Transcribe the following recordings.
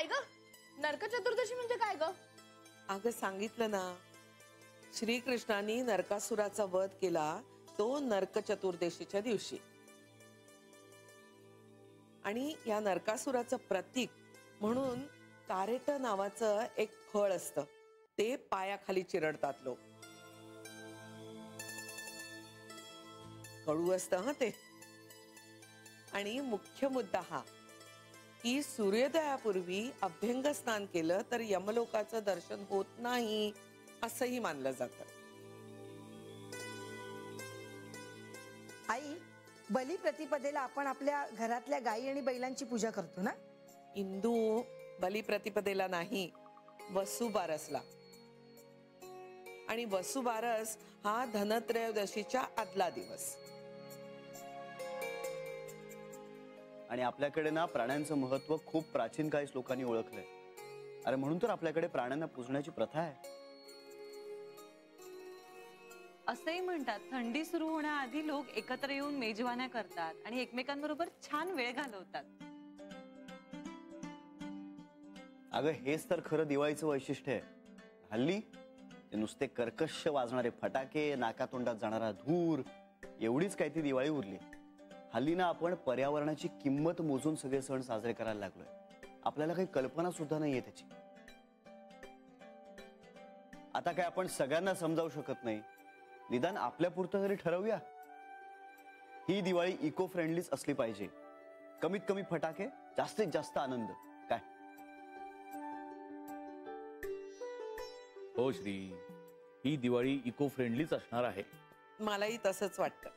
काय ग नरक चतुर्दशी म्हणजे काय ग? अगं सांगितलं ना, श्रीकृष्णाने नरकासुराचा वध केला तो नरक चतुर्दशीच्या दिवशी. आणि या नरकासुराचं प्रतीक म्हणून कारेट नावाचं एक फळ असतं, ते पायाखाली चिरडतात लोक. कडू असतं ते. आणि मुख्य मुद्दा हा की सूर्योदयापूर्वी अभ्यंग स्नान केलं तर यमलोकाचं दर्शन होत नाही असंही मानलं जातं. आई, बलिप्रतिपदेला आपण आपल्या घरातल्या गायी आणि बैलांची पूजा करतो ना? इंदू, बलिप्रतिपदेला नाही, वसुबारसला. आणि वसुबारस हा धनत्रयोदशीच्या आदला दिवस. आणि आपल्याकडे ना प्राण्यांचं महत्व खूप प्राचीन काळी लोकांनी ओळखलंय. अरे म्हणून तर आपल्याकडे प्राण्यांना पूजण्याची प्रथा आहे. असंही म्हणतात थंडी सुरू होण्याआधी लोक एकत्र येऊन मेजवान्या करतात आणि एकमेकांबरोबर छान वेळ घालवतात. अगं हेच तर खरं दिवाळीचं वैशिष्ट्य आहे. हल्ली ते नुसते कर्कश वाजणारे फटाके, नाकातोंडात जाणारा धूर, एवढीच काय ती दिवाळी उरली. हल्ली ना आपण पर्यावरणाची किंमत मोजून सगळे सण साजरे करायला लागलोय. आपल्याला काही कल्पना सुद्धा नाहीये त्याची. आता काय आपण सगळ्यांना समजावू शकत नाही, निदान आपल्यापुरतं तरी ठरवूया. ही दिवाळी इको फ्रेंडलीच असली पाहिजे. कमीत कमी फटाके, जास्तीत जास्त आनंद. काय हो श्री, ही दिवाळी इको फ्रेंडलीच असणार आहे. मलाही तसंच वाटतं.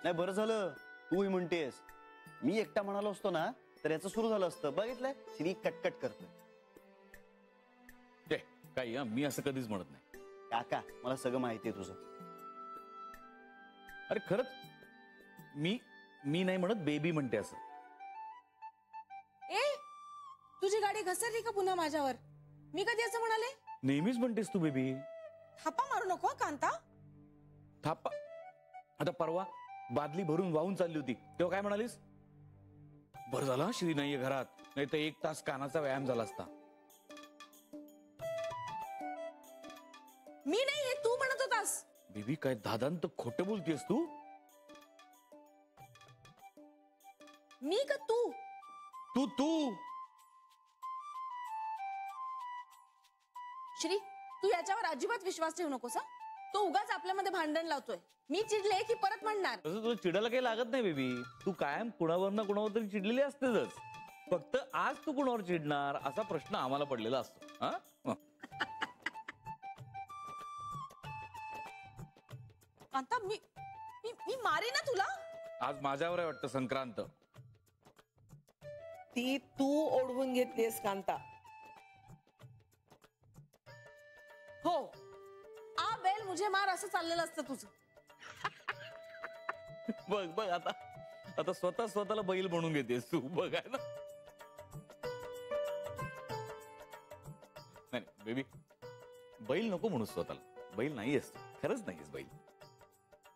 नाही बरं झालं तूही म्हणतेस. मी एकटा म्हणालो असतो ना तर याचं सुरू झालं असतं. बघितलंय श्री कटकट करतोय. काय मी असं कधीच म्हणत नाही काका, मला सगळं माहिती आहे तुझं. अरे खरंच मी नाही म्हणत, बेबी म्हणते असं. ए तुझी गाडी घसरली का पुन्हा माझ्यावर? मी कधी असं म्हणाले? नेहमीच म्हणतेस तू बेबी. थापा मारू नको कांता. थापा? आता परवा बादली भरून वाहून चालली होती तेव्हा काय म्हणालीस? बरं झालं श्री नाहीये घरात, नाही तर 1 तास कानाचा व्यायाम झाला असता. मी नाही हे तू म्हणत होतास. बेबी काय दादांत खोटं बोलतेस तू? मी का तू? तू तू श्री, तू याच्यावर अजिबात विश्वास ठेवू नकोस. तो उगाच आपल्यामध्ये भांडण लावतोय. मी चिडले की परत म्हणणार. तसं तुला चिडायला काही लागत नाही बेबी. तू कायम कुणावर ना कुणावर तरी चिडलेली असतेच. फक्त आज तू कुणावर चिडणार असा प्रश्न आम्हाला पडलेला असतो. कांता, मी मारे ना तुला. आज माझ्यावर आहे वाटतं संक्रांत. ती तू ओढवून घेतलीस कांता. हो, आ बेल मुझे मार असं चाललेलं असतं तुझं. बघ बघ आता स्वतःला बैल म्हणून घेतेस तू. बघाय ना. नाही बेबी, बैल नको म्हणू स्वतःला. बैल नाहीयेस, खरंच नाहीयेस बैल.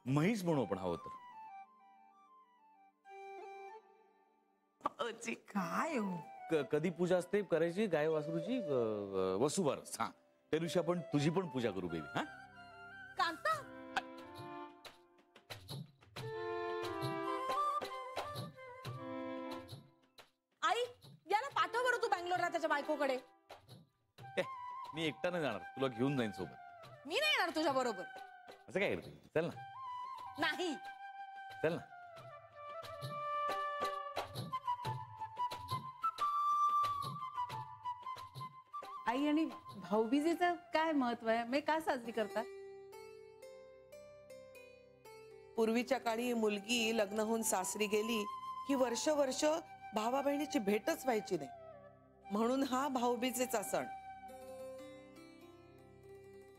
म्हैस म्हणू आपण हवं तर. काय हो? कधी पूजा असते करायची गाय वासरूची? वसुबारस. हा, त्या दिवशी आपण तुझी पण पूजा करू बेबी. हा कांता, आई याला पाठव बरं तू बँगलोरला त्याच्या बायकोकडे. मी एकटा नाही जाणार, तुला घेऊन जाईन सोबत. मी नाही येणार तुझ्या बरोबर. असं काय करते? चल ना. नाही. चल ना. आई, आणि भाऊबीजेचं काय महत्व आहे? मी का साजरी करतात? पूर्वीच्या काळी मुलगी लग्न होऊन सासरी गेली की वर्ष भावा बहिणीची भेटच व्हायची नाही, म्हणून हा भाऊबीजेचा सण.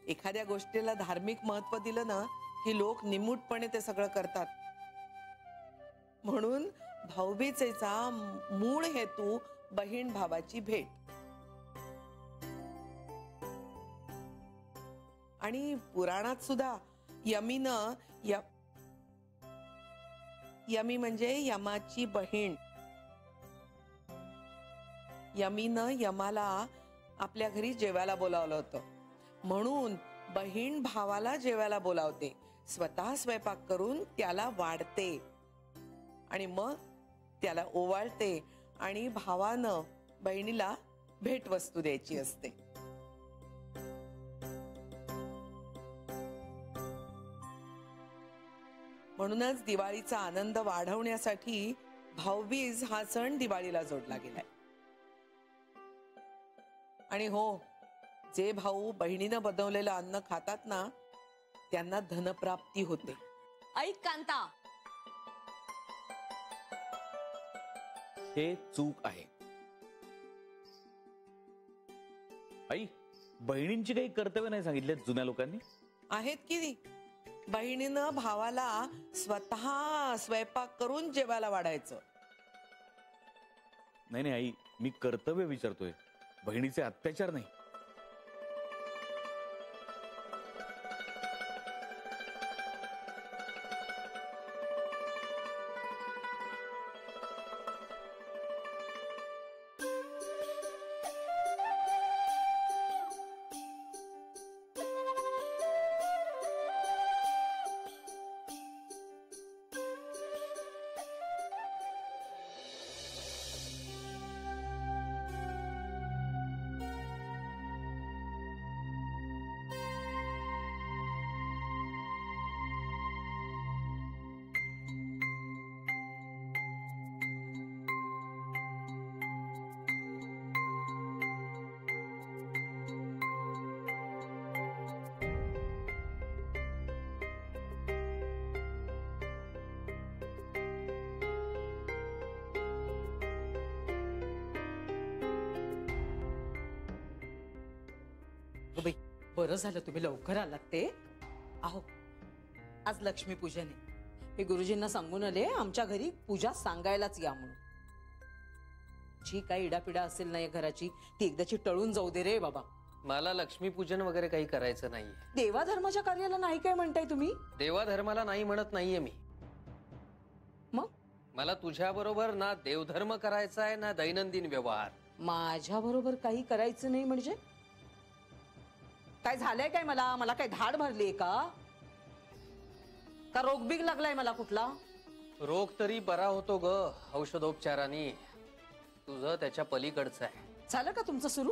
एखाद्या गोष्टीला धार्मिक महत्व दिलं ना की लोक निमूटपणे ते सगळं करतात. म्हणून भाऊबीजेचा मूळ हेतू बहीण भावाची भेट. आणि पुराणात सुद्धा यमी म्हणजे यमाची बहीण. यमीनं यमाला आपल्या घरी जेवायला बोलावलं होतं. म्हणून बहीण भावाला जेवायला बोलावते, स्वतः स्वयंपाक करून त्याला वाढते आणि मग त्याला ओवाळते आणि भावानं बहिणीला भेटवस्तू द्यायची असते. म्हणूनच दिवाळीचा आनंद वाढवण्यासाठी भाऊबीज हा सण दिवाळीला जोडला गेलाय. आणि हो, जे भाऊ बहिणीनं बनवलेलं अन्न खातात ना, त्यांना धनप्राप्ती होते. ऐक कांता, हे चूक आहे. आई, बहिणींची काही कर्तव्य नाही सांगितले जुन्या लोकांनी? आहेत की बहिणीनं भावाला स्वतः स्वयंपाक करून जेवायला वाढायचं. नाही नाही आई, मी कर्तव्य विचारतोय, बहिणीचे अत्याचार नाही. बरं झालं तुम्ही लवकर आलात ते. अहो, आज लक्ष्मीपूजन आहे. हे गुरुजींना सांगून आले आमच्या घरी पूजा सांगायलाच या म्हणून. जी काही इडापिडा असेल ना या घराची, ती एकदाची टळून जाऊ दे रे बाबा. मला लक्ष्मीपूजन वगैरे काही करायचं नाहीये. देवाधर्माच्या कार्याला नाही काय म्हणताय तुम्ही? देवाधर्माला नाही म्हणत नाहीये मी. मग मला तुझ्या बरोबर ना देवधर्म करायचा आहे ना दैनंदिन व्यवहार. माझ्या बरोबर काही करायचं नाही म्हणजे काय झालंय? काय मला मला काय धाड भरलीये का रोग बिग लागलाय मला कुठला? रोग तरी बरा होतो ग औषधोपचाराने. तुझं त्याच्या पलीकडचं आहे. झालं का तुमचं सुरू?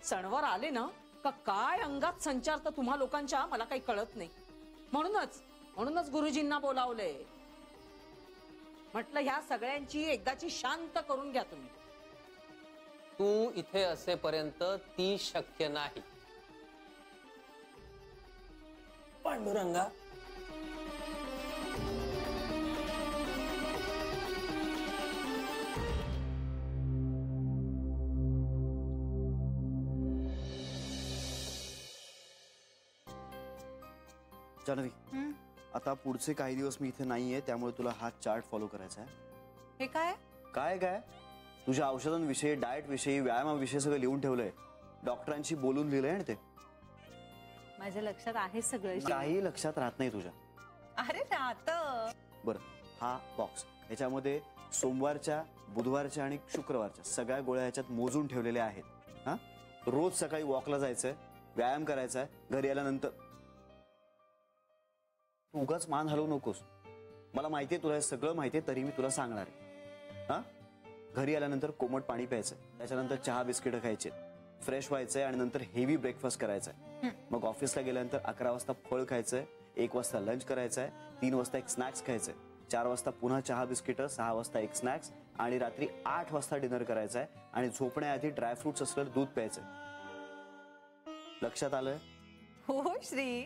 सणवार आले ना का काय अंगात संचार तर तुम्हा लोकांच्या मला काही कळत नाही. म्हणूनच गुरुजींना बोलावलंय. म्हटलं ह्या सगळ्यांची एकदाची शांत करून घ्या तुम्ही. तू इथे असेपर्यंत ती शक्य नाही. पांडुरंगा, जान्हवी, आता पुढचे काही दिवस मी इथे नाहीये, त्यामुळे तुला हा चार्ट फॉलो करायचा आहे. हे काय? काय काय तुझ्या औषधांविषयी, डाएट विषयी, व्यायामाविषयी सगळं लिहून ठेवलंय. डॉक्टरांशी बोलून लिहिलंय आणि ते माझ्या लक्षात आहे सगळं. काही लक्षात राहत नाही तुझ्या. अरे राहतं. बरं, हा बॉक्स, ह्याच्यामध्ये सोमवारच्या, बुधवारच्या आणि शुक्रवारच्या सगळ्या गोळ्या ह्याच्यात मोजून ठेवलेल्या आहेत. हा, रोज सकाळी वॉकला जायचंय, व्यायाम करायचा, घरी आल्यानंतर उगाच मान हलवू नकोस. मला माहितीये तुला हे सगळं माहितीये, तरी मी तुला सांगणार आहे. हा, घरी आल्यानंतर कोमट पाणी प्यायचंय, त्याच्यानंतर चहा बिस्किट खायचे, फ्रेश व्हायचंय आणि नंतर हेवी ब्रेकफास्ट करायचाय. मग ऑफिसला गेल्यानंतर 11 वाजता फळ खायचंय, 1 वाजता लंच करायचंय, 3 वाजता एक स्नॅक्स खायचंय, 4 वाजता पुन्हा चहा बिस्किट, 6 वाजता एक स्नॅक्स आणि रात्री 8 वाजता डिनर करायचंय आणि झोपण्याआधी ड्रायफ्रुट्स असलेलं दूध प्यायचंय. लक्षात आलंय? हो श्री.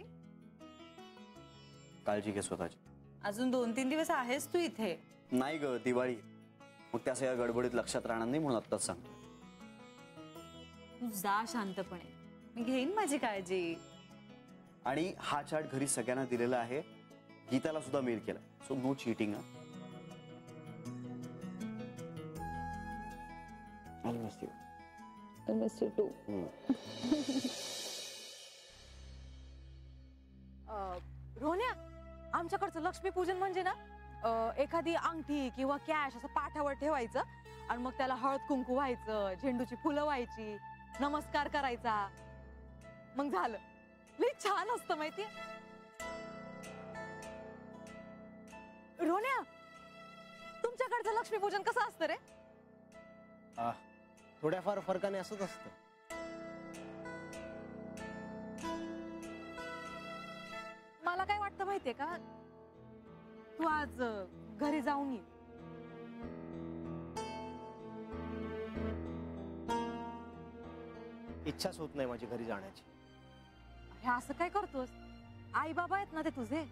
काळजी घे स्वतःची. अजून 2-3 दिवस आहेस तू इथे? नाही ग, दिवाळी, मग त्या सगळ्या गडबडीत लक्षात राहणार नाही, म्हणून आत्ताच सांगतो. तू जा शांतपणे, मी घेईन माझी काळजी. आणि हा चार्ट घरी सगळ्यांना दिलेला आहे, गीताला सुद्धा मेल केला. So no cheating. रोहन्या, आमच्याकडचं लक्ष्मीपूजन म्हणजे ना एखादी अंगठी किंवा कॅश असं पाठावर ठेवायचं आणि मग त्याला हळद कुंकू व्हायचं, झेंडूची फुलं व्हायची, नमस्कार करायचा, मग झालं. लई छान असतं माहितीये. रोन्या, तुमच्याकडचं लक्ष्मीपूजन कसं असतं रे? थोड्याफार फरकाने असंच असतं. मला काय वाटतं माहितीये का, तू आज घरी जाऊन ये. इच्छाच होत नाही माझी घरी जाण्याची. हे असं काय करतोस? आई बाबा आहेत ना ते तुझे.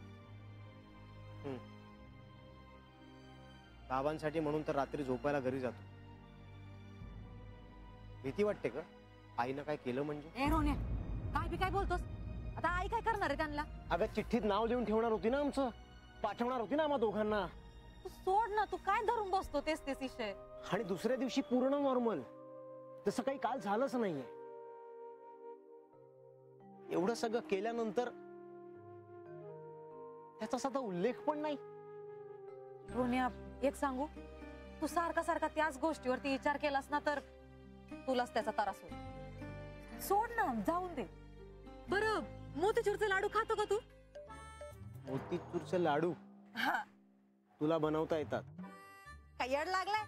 बाबांसाठी म्हणून तर रात्री झोपायला घरी जातो. भीती वाटते का आईनं काय केलं म्हणजे? ए रोन्या, काय बी काय बोलतोस? आता आई काय करणार आहे त्यांना? अगं चिठ्ठीत नाव लिहून ठेवणार होती ना, आमचं पाठवणार होती ना आम्हा दोघांना. तू सोड ना, तू काय धरून बसतो तेच तेच विषय. आणि दुसऱ्या दिवशी पूर्ण नॉर्मल, तसं काही काल झालंच नाहीये. एवढं सगळं केल्यानंतर त्याचा साधा उल्लेख पण नाही. रोन्या, एक सांगू, तू सारखा सारखा त्याच गोष्टीवरती विचार केलास ना तर तुलाच त्याचा त्रास होईल. सोड ना, जाऊन दे. बरं, मोतीचूरचे लाडू खातो का तू? मोतीचूरचे लाडू तुला बनवता येतात? काय येड लागलाय?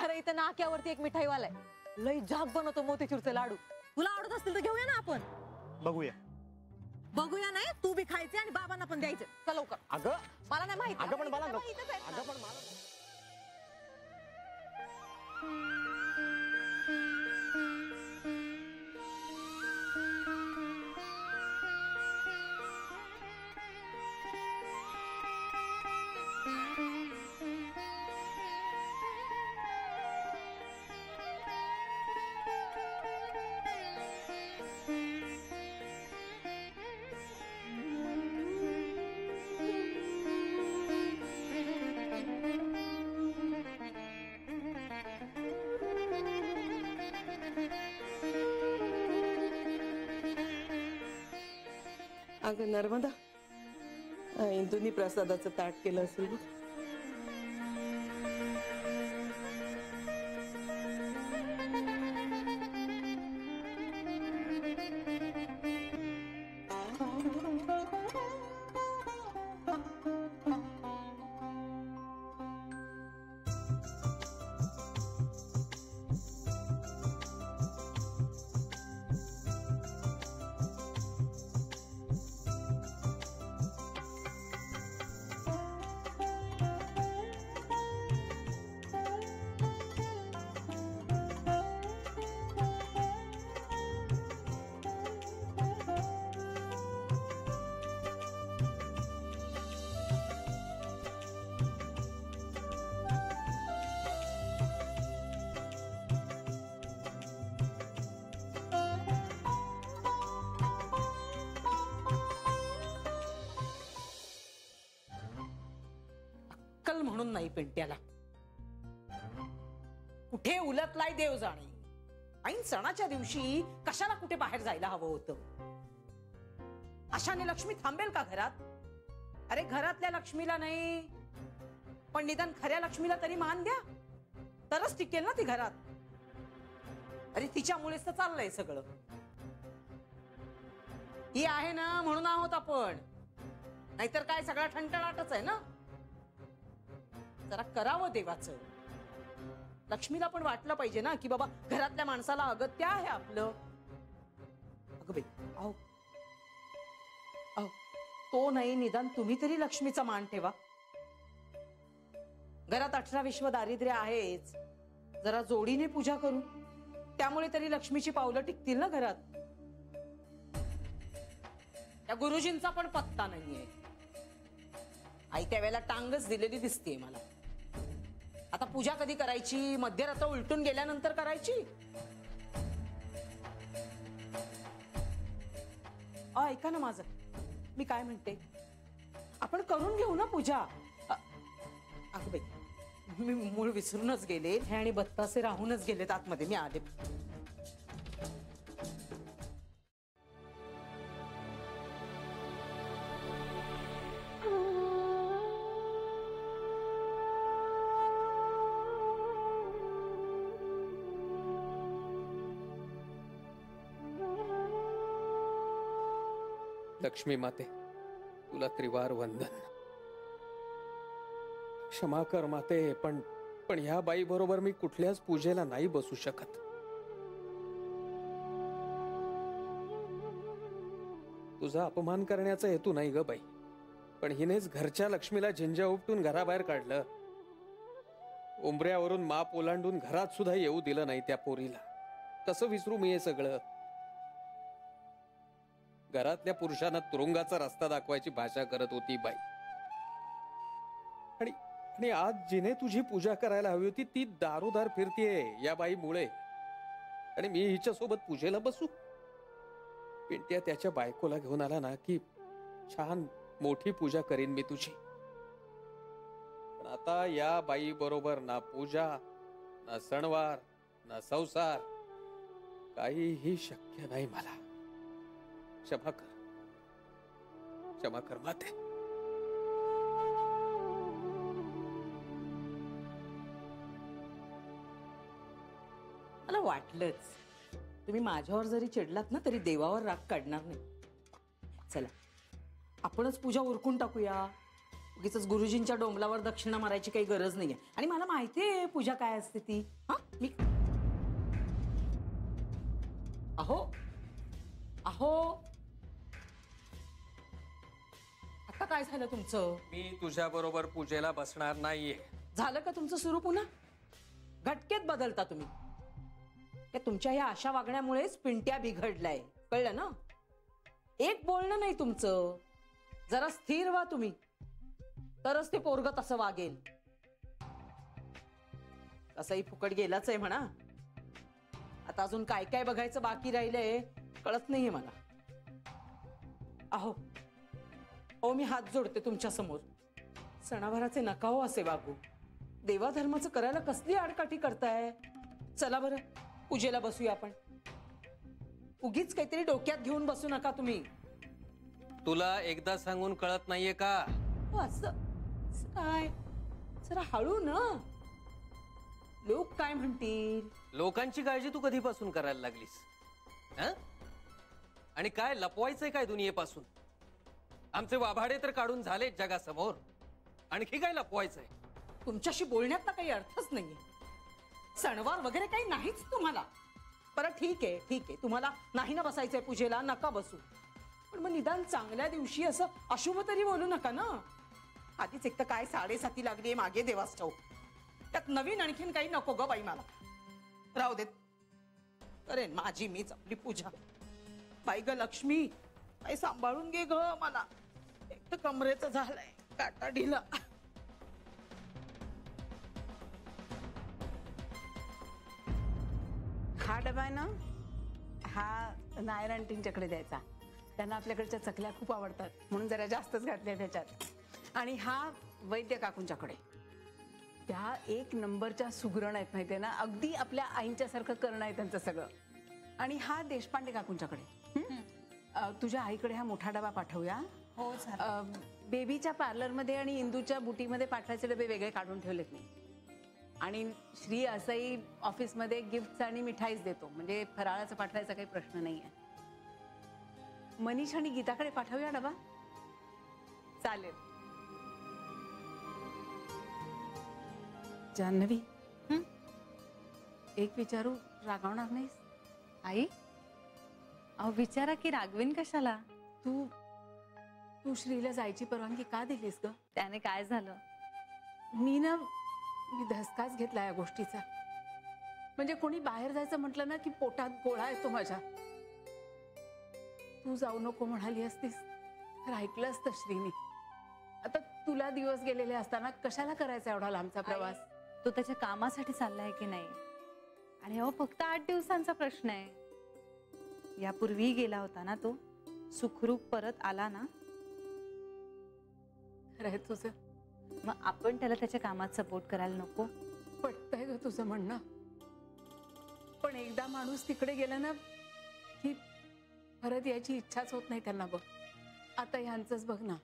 अरे इथं नाक्यावरती एक मिठाईवाला आहे, लई झाक बनवतो मोतीचूरचे लाडू. तुला आवडत असतील तर घेऊया ना आपण. बघूया. बघूया नाही, तू बी खायचे आणि बाबांना पण द्यायचे. चल लवकर. अगं मला नाही माहिती. अगं पण मला नको. इथंच आहेत ना. अगं पण मला अगं नर्मदा, इंदूनी प्रसादाचं ताट केलं असेल बघ. अक्कल म्हणून नाही पेंट्याला. कुठे उलटलाय देव जाणे. ऐन सणाच्या दिवशी कशाला कुठे बाहेर जायला हवं होतं. अशाने लक्ष्मी थांबेल का घरात? अरे घरातल्या लक्ष्मीला नाही पण निदान खऱ्या लक्ष्मीला तरी मान द्या, तरच टिकेल ना ती घरात. अरे तिच्यामुळेच तर चाललंय सगळं. ही आहे ना म्हणून आहोत आपण, नाहीतर काय सगळा ठणठणाटच आहे ना. जरा करावं देवाचं. लक्ष्मीला पण वाटलं पाहिजे ना की बाबा घरातल्या माणसाला अगत्य आहे आपलं. अगं बाई, अहो अहो, तो नाही निदान तुम्ही तरी लक्ष्मीचा मान ठेवा. घरात 18 विश्व दारिद्र्य आहेच, जरा जोडीने पूजा करू, त्यामुळे तरी लक्ष्मीची पावलं टिकतील ना घरात. त्या गुरुजींचा पण पत्ता नाहीये. आई त्यावेळेला टांगच दिलेली दिसतेय मला. आता पूजा कधी करायची? मध्यरात्र उलटून गेल्यानंतर करायची? ऐका ना माझं, मी काय म्हणते, आपण करून घेऊ ना पूजा. अगं बाई, मी मूळ विसरूनच गेले आणि बत्तासे राहूनच गेलेत आतमध्ये. मी आले. लक्ष्मी माते, तुला त्रिवार वंदन. क्षमा कर माते, पण ह्या बाई बरोबर मी कुठल्याच पूजेला नाही बसू शकत. तुझा अपमान करण्याचा हेतू नाही ग बाई, पण हिनेच घरच्या लक्ष्मीला झिंजा उपटून घराबाहेर काढलं. उंबऱ्यावरून माप ओलांडून घरात सुद्धा येऊ दिलं नाही त्या पोरीला. कसं विसरू मी हे सगळं? घरातल्या पुरुषांना तुरुंगाचा रस्ता दाखवायची भाषा करत होती बाई. आणि आज जिने तुझी पूजा करायला हवी होती ती दारोदार फिरतीये या बाईमुळे, आणि मी हिच्या सोबत पूजेला बसू? पिंट्या त्याच्या बायकोला घेऊन आला ना की छान मोठी पूजा करीन मी तुझी. पण आता या बाई बरोबर ना पूजा, ना सणवार, ना संसार, काहीही शक्य नाही मला. क्षमा कर माते. मला वाटलंच तुम्ही माझ्यावर जरी चिडलात ना तरी देवावर राग काढणार नाही. चला आपणच पूजा उरकून टाकूया. उगीच गुरुजींच्या डोंबलावर दक्षिणा मारायची काही गरज नाहीये. आणि मला माहितीये पूजा काय असते ती. हा मी अहो आता काय झालं तुमचं? मी तुझ्या बरोबर पूजेला बसणार नाहीये. झालं का तुमचं सुरू पुन्हा? घटकेत बदलता तुम्ही. तुमच्या या अशा वागण्यामुळेच पिंट्या बिघडलाय, कळलं ना? एक बोलणं नाही तुमचं. जरा स्थिर व्हा तुम्ही, तरच ते पोरग तसं वागेल. असंही फुकट गेलाच आहे म्हणा. आता अजून काय काय बघायचं बाकी राहिलंय कळत नाहीये मला. अहो मी हात जोडते तुमच्या समोर. सणावाराचे नका हो असे वागू. देवाधर्माचं करायला कसली आडकाठी करताय? चला बरं पूजेला बसूया आपण. उगीच काहीतरी डोक्यात घेऊन बसू नका तुम्ही. तुला एकदा सांगून कळत नाहीये का? असं काय? जरा हळू ना. लोक काय म्हणतील? लोकांची काळजी तू कधीपासून करायला लागलीस? हं? आणि काय लपवायचंय काय दुनियेपासून? आमचे वाभाडे तर काढून झाले जगासमोर, आणखी काय लपवायचंय? तुमच्याशी बोलण्यात ना काही अर्थच नाहीये. सणवार वगैरे काही नाहीच तुम्हाला. बरं ठीक आहे तुम्हाला नाही ना बसायचंय पूजेला, नका बसू. पण मग निदान चांगल्या दिवशी असं अशुभ तरी बोलू नका ना. आधीच एक तर काय 7:30 लागली मागे देवास ठाऊक. त्यात नवीन आणखीन काही नको ग बाई मला. राहू देत, करेन माझी मीच आपली पूजा. बाई ग लक्ष्मी, काही सांभाळून घे ग मला. एक तर कमरेचं झालंय काटा ढिला. हा डबा आहे ना, हा नायर आंटींच्याकडे द्यायचा. त्यांना आपल्याकडच्या चकल्या खूप आवडतात म्हणून जरा जास्तच घातल्या त्याच्यात. आणि हा वैद्य काकूंच्याकडे. त्या 1 नंबरच्या सुगरण आहेत माहितीये ना, अगदी आपल्या आईंच्या सारखं करणं आहे त्यांचं सगळं. आणि हा देशपांडे काकूंच्याकडे. तुझ्या आईकडे हा मोठा डबा पाठवूया. हो बेबीच्या पार्लरमध्ये आणि इंदूच्या बुटीमध्ये पाठवायचे डबे वेगळे काढून ठेवलेत मी. आणि श्री असंही ऑफिसमध्ये गिफ्ट आणि मिठाईच देतो, म्हणजे फराळाचं पाठवायचा काही प्रश्न नाहीये. मनीष आणि गीताकडे पाठवूया डबा. चालेल. जान्हवी, एक विचारू, रागावणार नाहीस? आई अहो विचारा की, रागवीन कशाला? तू श्रीला जायची परवानगी का दिलीस ग? त्याने काय झालं? मी धसकाच घेतला या गोष्टीचा. म्हणजे कोणी बाहेर जायचं म्हटलं ना की पोटात गोळा येतो माझ्या. तू जाऊ नको म्हणाली असतीस तर ऐकलं असतं श्रीनी. आता तुला दिवस गेलेले असताना कशाला करायचा एवढा लांबचा प्रवास? तो त्याच्या कामासाठी चाललाय की नाही? आणि अहो फक्त 8 दिवसांचा प्रश्न आहे. यापूर्वी गेला होता ना तो, सुखरूप परत आला ना. खरंय तुझं. मग आपण त्याला त्याच्या कामात सपोर्ट करायला नको? पटतंय ग तुझं म्हणणं, पण एकदा माणूस तिकडे गेला ना की परत यायची इच्छाच होत नाही त्यांना. बघ आता ह्यांचंच बघ ना.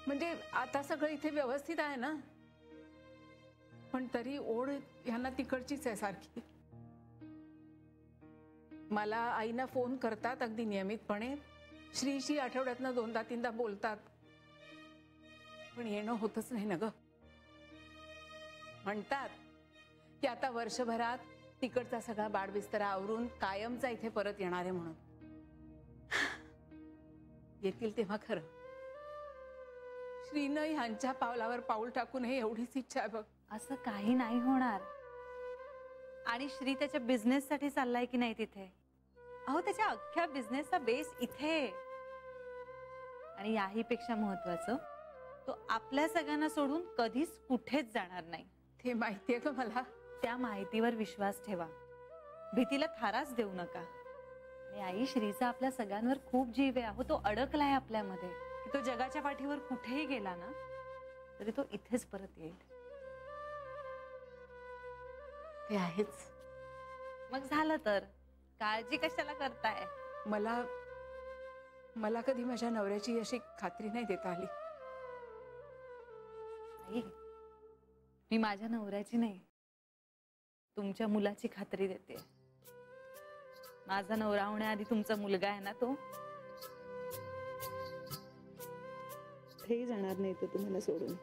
म्हणजे आता सगळं इथे व्यवस्थित आहे ना, पण तरी ओढ ह्यांना तिकडचीच आहे सारखी. मला आईना फोन करतात अगदी नियमितपणे, श्रीशी आठवड्यातनं 2-3दा बोलतात, पण येणं होतच नाही ना ग. म्हणतात की आता वर्षभरात तिकडचा सगळा बाडबिस्तरा आवरून कायमचा इथे परत येणार आहे म्हणून. येतील तेव्हा खरं. श्रीनं ह्यांच्या पावलावर पाऊल टाकू नये एवढीच इच्छा आहे बघ. असं काही नाही होणार. आणि श्री त्याच्या बिझनेस साठी चाललाय की नाही तिथे? अहो त्याच्या अख्ख्या बिझनेसचा बेस इथे आहे. आणि याही पेक्षा महत्वाचं, तो आपल्या सगळ्यांना सोडून कधीच कुठेच जाणार नाही. ते माहितीये का मला. त्या माहितीवर विश्वास ठेवा. भीतीला थाराच देऊ नका. आणि आई, श्रीचा आपल्या सगळ्यांवर खूप जीव आहे. अहो तो अडकलाय आपल्यामध्ये. की तो जगाच्या पाठीवर कुठेही गेला ना तरी तो इथेच परत येईल. ते आहेच. मग झालं तर काळजी कशाला करताय? मला कधी माझ्या नवऱ्याची अशी खात्री नाही देता आली. आई, मी माझ्या नवऱ्याची नाही, तुमच्या मुलाची खात्री देते. माझा नवरा होण्याआधी तुमचा मुलगा आहे ना, तो कुठेही जाणार नाही तो तुम्हाला सोडून.